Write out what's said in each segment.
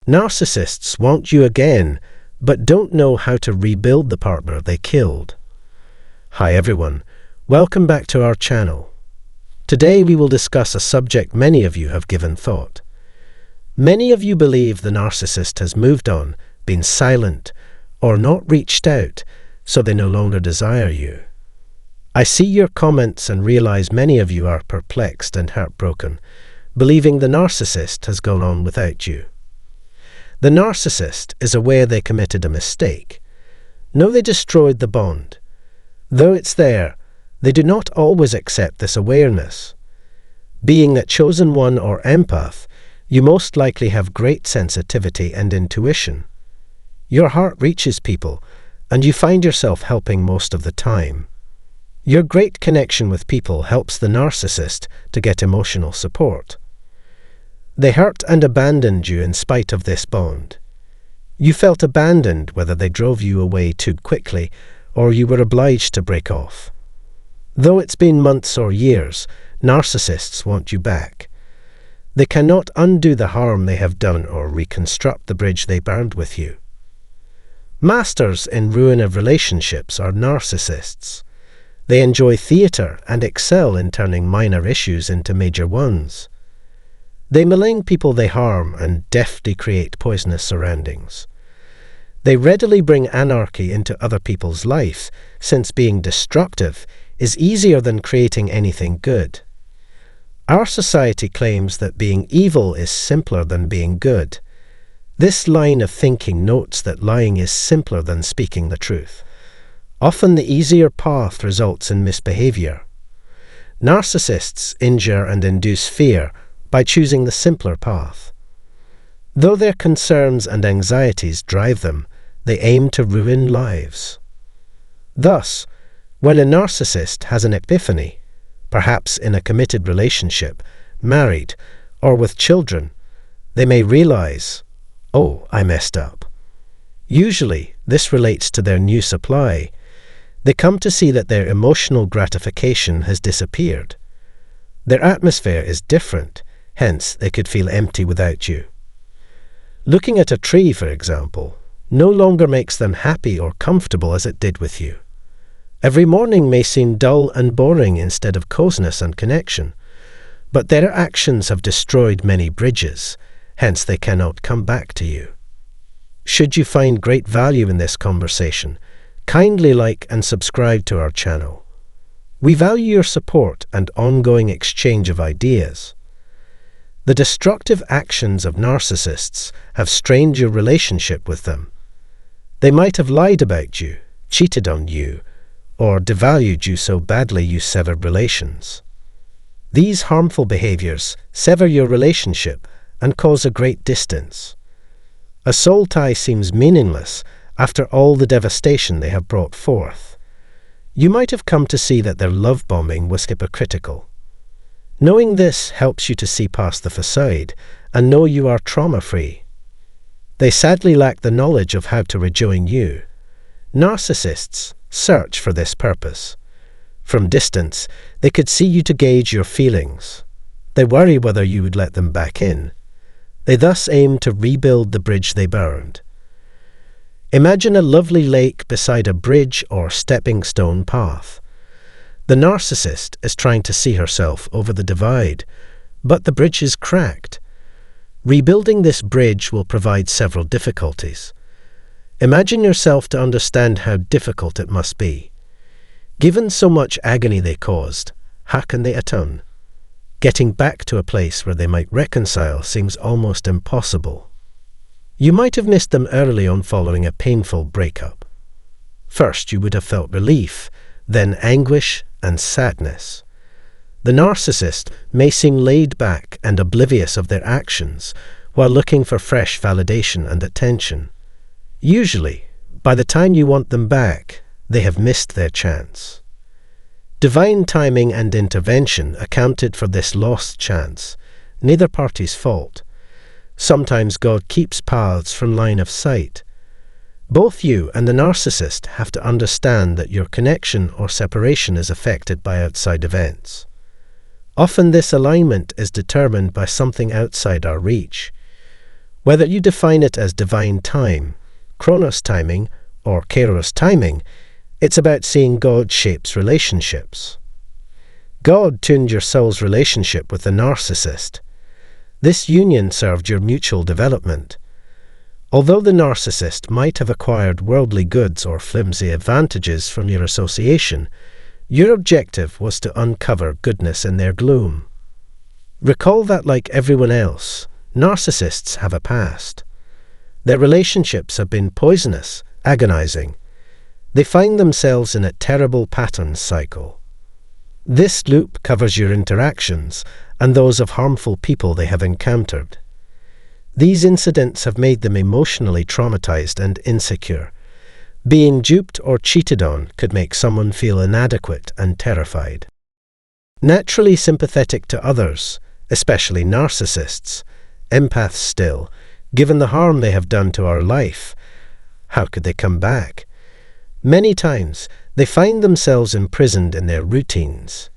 Narcissists want you again, but don't know how to rebuild the partner they killed. Hi everyone, welcome back to our channel. Today we will discuss a subject many of you have given thought. Many of you believe the narcissist has moved on, been silent, or not reached out, so they no longer desire you. I see your comments and realize many of you are perplexed and heartbroken, believing the narcissist has gone on without you. The narcissist is aware they committed a mistake. No, they destroyed the bond. Though it's there, they do not always accept this awareness. Being a chosen one or empath, you most likely have great sensitivity and intuition. Your heart reaches people, and you find yourself helping most of the time. Your great connection with people helps the narcissist to get emotional support. They hurt and abandoned you in spite of this bond. You felt abandoned whether they drove you away too quickly or you were obliged to break off. Though it's been months or years, narcissists want you back. They cannot undo the harm they have done or reconstruct the bridge they burned with you. Masters in ruin of relationships are narcissists. They enjoy theatre and excel in turning minor issues into major ones. They malign people they harm and deftly create poisonous surroundings. They readily bring anarchy into other people's life, since being destructive is easier than creating anything good. Our society claims that being evil is simpler than being good. This line of thinking notes that lying is simpler than speaking the truth. Often the easier path results in misbehavior. Narcissists injure and induce fear by choosing the simpler path. Though their concerns and anxieties drive them, they aim to ruin lives. Thus, when a narcissist has an epiphany, perhaps in a committed relationship, married, or with children, they may realize, "Oh, I messed up." Usually, this relates to their new supply. They come to see that their emotional gratification has disappeared. Their atmosphere is different, hence they could feel empty without you. Looking at a tree, for example, no longer makes them happy or comfortable as it did with you. Every morning may seem dull and boring instead of closeness and connection, but their actions have destroyed many bridges, hence they cannot come back to you. Should you find great value in this conversation, kindly like and subscribe to our channel. We value your support and ongoing exchange of ideas. The destructive actions of narcissists have strained your relationship with them. They might have lied about you, cheated on you, or devalued you so badly you severed relations. These harmful behaviors sever your relationship and cause a great distance. A soul tie seems meaningless after all the devastation they have brought forth. You might have come to see that their love bombing was hypocritical. Knowing this helps you to see past the facade and know you are trauma-free. They sadly lack the knowledge of how to rejoin you. Narcissists search for this purpose. From distance, they could see you to gauge your feelings. They worry whether you would let them back in. They thus aim to rebuild the bridge they burned. Imagine a lovely lake beside a bridge or stepping stone path. The narcissist is trying to see herself over the divide, but the bridge is cracked. Rebuilding this bridge will provide several difficulties. Imagine yourself to understand how difficult it must be. Given so much agony they caused, how can they atone? Getting back to a place where they might reconcile seems almost impossible. You might have missed them early on following a painful breakup. First, you would have felt relief, then anguish and sadness. The narcissist may seem laid back and oblivious of their actions while looking for fresh validation and attention. Usually, by the time you want them back, they have missed their chance. Divine timing and intervention accounted for this lost chance, neither party's fault. Sometimes God keeps paths from line of sight. Both you and the narcissist have to understand that your connection or separation is affected by outside events. Often this alignment is determined by something outside our reach. Whether you define it as divine time, chronos timing, or kairos timing, it's about seeing God shapes relationships. God tuned your soul's relationship with the narcissist. This union served your mutual development. Although the narcissist might have acquired worldly goods or flimsy advantages from your association, your objective was to uncover goodness in their gloom. Recall that, like everyone else, narcissists have a past. Their relationships have been poisonous, agonizing. They find themselves in a terrible pattern cycle. This loop covers your interactions and those of harmful people they have encountered. These incidents have made them emotionally traumatized and insecure. Being duped or cheated on could make someone feel inadequate and terrified. Naturally sympathetic to others, especially narcissists, empaths still, given the harm they have done to our life, how could they come back? Many times, they find themselves imprisoned in their routines.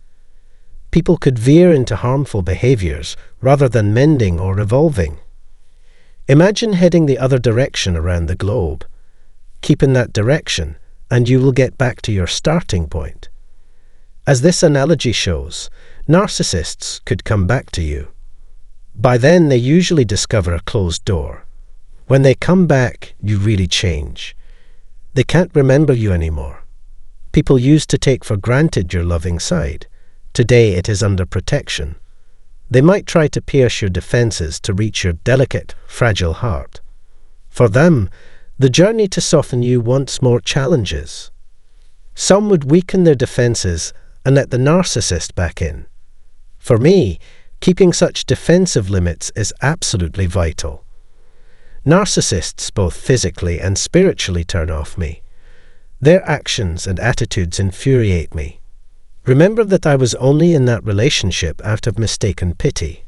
People could veer into harmful behaviors rather than mending or evolving. Imagine heading the other direction around the globe. Keep in that direction, and you will get back to your starting point. As this analogy shows, narcissists could come back to you. By then, they usually discover a closed door. When they come back, you really change. They can't remember you anymore. People used to take for granted your loving side. Today it is under protection. They might try to pierce your defenses to reach your delicate, fragile heart. For them, the journey to soften you wants more challenges. Some would weaken their defenses and let the narcissist back in. For me, keeping such defensive limits is absolutely vital. Narcissists both physically and spiritually turn off me. Their actions and attitudes infuriate me. Remember that I was only in that relationship out of mistaken pity.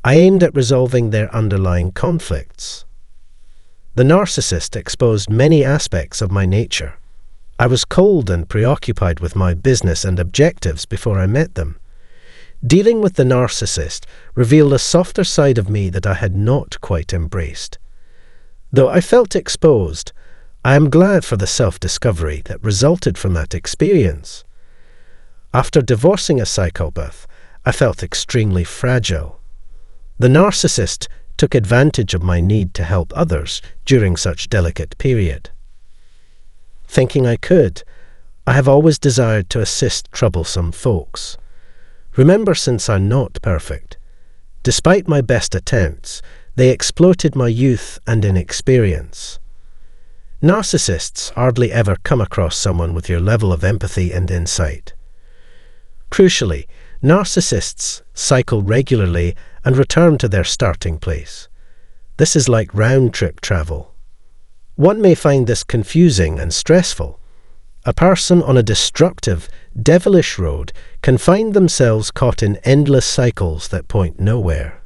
I aimed at resolving their underlying conflicts. The narcissist exposed many aspects of my nature. I was cold and preoccupied with my business and objectives before I met them. Dealing with the narcissist revealed a softer side of me that I had not quite embraced. Though I felt exposed, I am glad for the self-discovery that resulted from that experience. After divorcing a psychopath, I felt extremely fragile. The narcissist took advantage of my need to help others during such delicate period. Thinking I could, I have always desired to assist troublesome folks. Remember, since I'm not perfect, despite my best attempts, they exploited my youth and inexperience. Narcissists hardly ever come across someone with your level of empathy and insight. Crucially, narcissists cycle regularly and return to their starting place. This is like round-trip travel. One may find this confusing and stressful. A person on a destructive, devilish road can find themselves caught in endless cycles that point nowhere.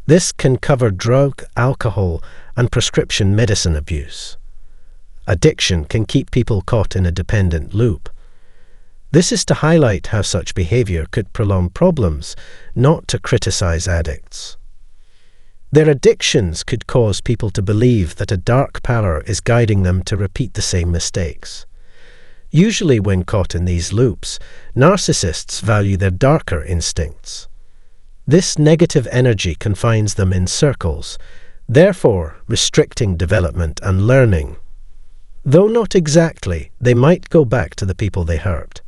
This can cover drug, alcohol, and prescription medicine abuse. Addiction can keep people caught in a dependent loop. This is to highlight how such behavior could prolong problems, not to criticize addicts. Their addictions could cause people to believe that a dark power is guiding them to repeat the same mistakes. Usually when caught in these loops, narcissists value their darker instincts. This negative energy confines them in circles, therefore restricting development and learning. Though not exactly, they might go back to the people they hurt.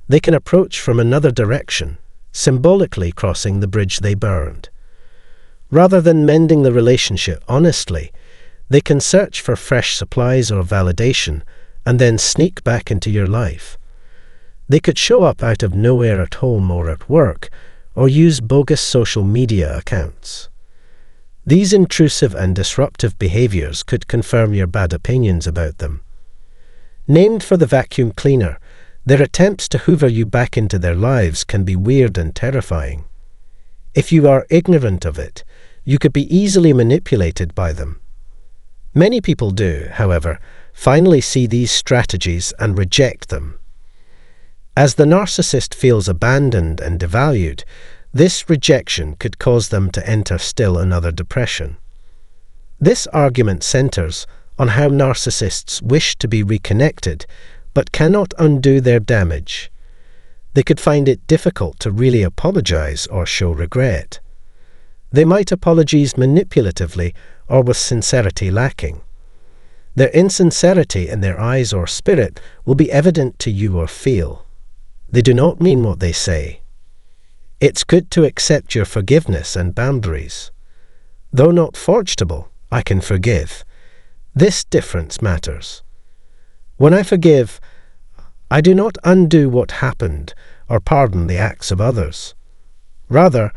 They can approach from another direction, symbolically crossing the bridge they burned. Rather than mending the relationship honestly, they can search for fresh supplies or validation and then sneak back into your life. They could show up out of nowhere at home or at work, or use bogus social media accounts. These intrusive and disruptive behaviors could confirm your bad opinions about them. Named for the vacuum cleaner, their attempts to hoover you back into their lives can be weird and terrifying. If you are ignorant of it, you could be easily manipulated by them. Many people do, however, finally see these strategies and reject them. As the narcissist feels abandoned and devalued, this rejection could cause them to enter still another depression. This argument centers on how narcissists wish to be reconnected, but cannot undo their damage. They could find it difficult to really apologize or show regret. They might apologize manipulatively or with sincerity lacking. Their insincerity in their eyes or spirit will be evident to you or feel. They do not mean what they say. It's good to accept your forgiveness and boundaries. Though not forgettable, I can forgive. This difference matters. When I forgive, I do not undo what happened or pardon the acts of others. Rather,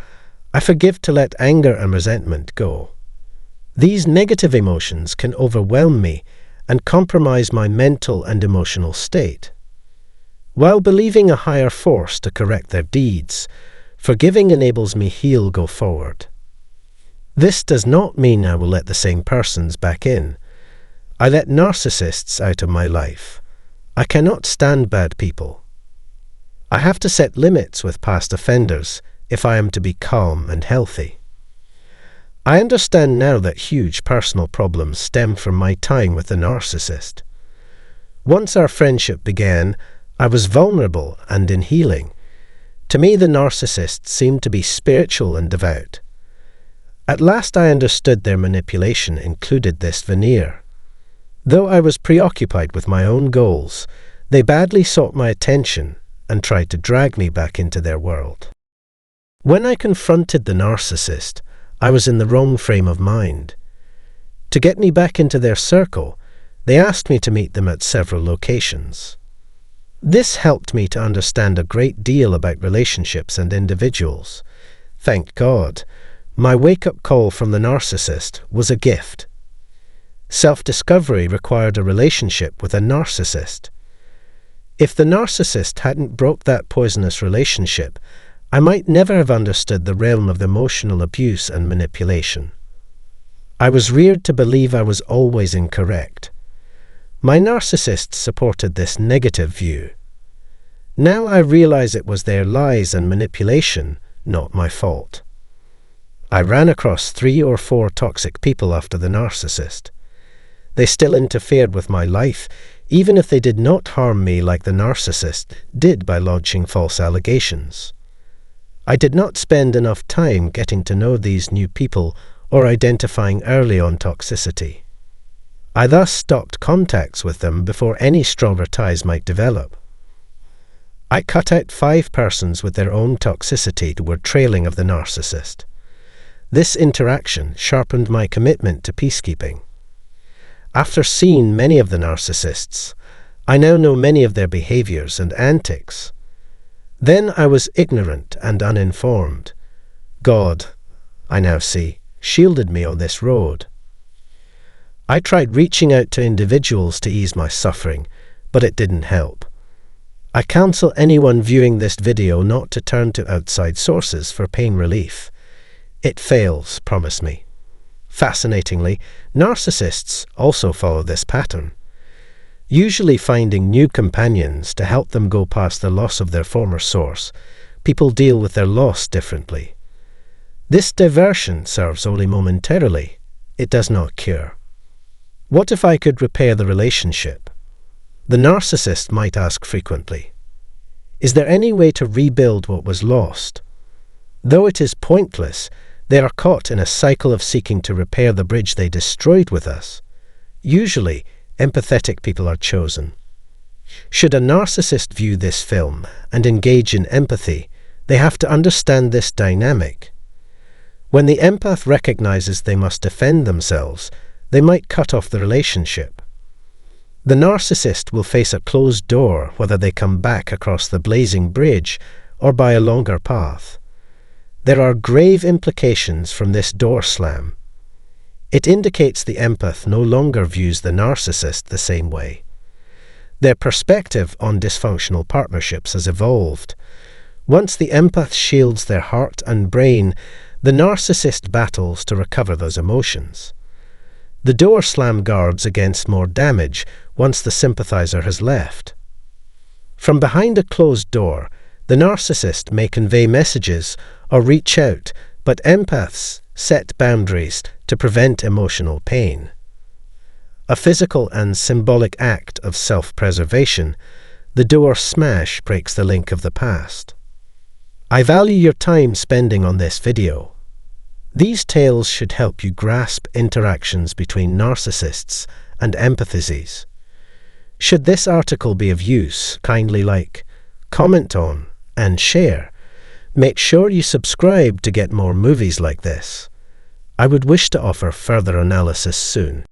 I forgive to let anger and resentment go. These negative emotions can overwhelm me and compromise my mental and emotional state. While believing a higher force to correct their deeds, forgiving enables me to go forward. This does not mean I will let the same persons back in. I let narcissists out of my life. I cannot stand bad people. I have to set limits with past offenders if I am to be calm and healthy. I understand now that huge personal problems stem from my time with the narcissist. Once our friendship began, I was vulnerable and in healing. To me, the narcissist seemed to be spiritual and devout. At last I understood their manipulation included this veneer. Though I was preoccupied with my own goals, they badly sought my attention and tried to drag me back into their world. When I confronted the narcissist, I was in the wrong frame of mind. To get me back into their circle, they asked me to meet them at several locations. This helped me to understand a great deal about relationships and individuals. Thank God, my wake-up call from the narcissist was a gift. Self-discovery required a relationship with a narcissist. If the narcissist hadn't broke that poisonous relationship, I might never have understood the realm of emotional abuse and manipulation. I was reared to believe I was always incorrect. My narcissist supported this negative view. Now I realize it was their lies and manipulation, not my fault. I ran across 3 or 4 toxic people after the narcissist. They still interfered with my life, even if they did not harm me like the narcissist did by launching false allegations. I did not spend enough time getting to know these new people or identifying early on toxicity. I thus stopped contacts with them before any stronger ties might develop. I cut out 5 persons with their own toxicity who were trailing of the narcissist. This interaction sharpened my commitment to peacekeeping. After seeing many of the narcissists, I now know many of their behaviors and antics. Then I was ignorant and uninformed. God, I now see, shielded me on this road. I tried reaching out to individuals to ease my suffering, but it didn't help. I counsel anyone viewing this video not to turn to outside sources for pain relief. It fails, promise me. Fascinatingly, narcissists also follow this pattern. Usually finding new companions to help them go past the loss of their former source, people deal with their loss differently. This diversion serves only momentarily. It does not cure. What if I could repair the relationship? The narcissist might ask frequently, is there any way to rebuild what was lost? Though it is pointless, they are caught in a cycle of seeking to repair the bridge they destroyed with us. Usually, empathetic people are chosen. Should a narcissist view this film and engage in empathy, they have to understand this dynamic. When the empath recognizes they must defend themselves, they might cut off the relationship. The narcissist will face a closed door whether they come back across the blazing bridge or by a longer path. There are grave implications from this door slam. It indicates the empath no longer views the narcissist the same way. Their perspective on dysfunctional partnerships has evolved. Once the empath shields their heart and brain, the narcissist battles to recover those emotions. The door slam guards against more damage once the sympathizer has left. From behind a closed door, the narcissist may convey messages or reach out, But empaths set boundaries to prevent emotional pain. A physical and symbolic act of self-preservation, the door smash breaks the link of the past. I value your time spending on this video. These tales should help you grasp interactions between narcissists and empaths. Should this article be of use, kindly like, comment on, and share. Make sure you subscribe to get more movies like this. I would wish to offer further analysis soon.